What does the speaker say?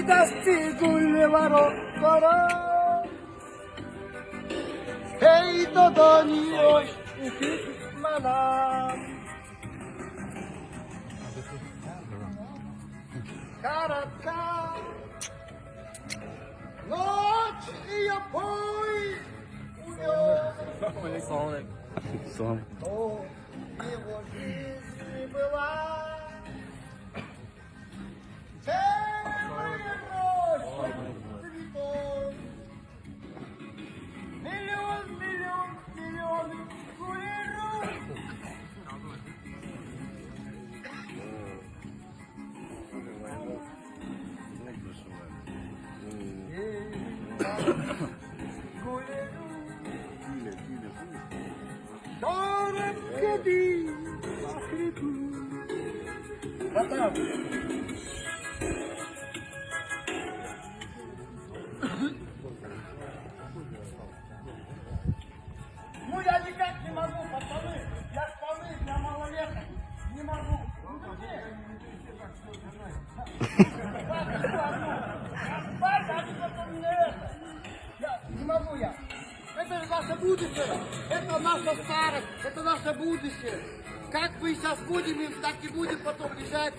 дасти гулли вара. Эй, додони, ой, укисмана. Коротка ночь, и я поезд унес. О, его жизнь была целая роща цветов. Миллион куриров. Ну я никак не могу, пацаны. Я шпаны для малолеток. Не могу. Не могу я. Это наше будущее. Это наша старость. Это наше будущее. Как мы сейчас будем, так и будем потом лежать.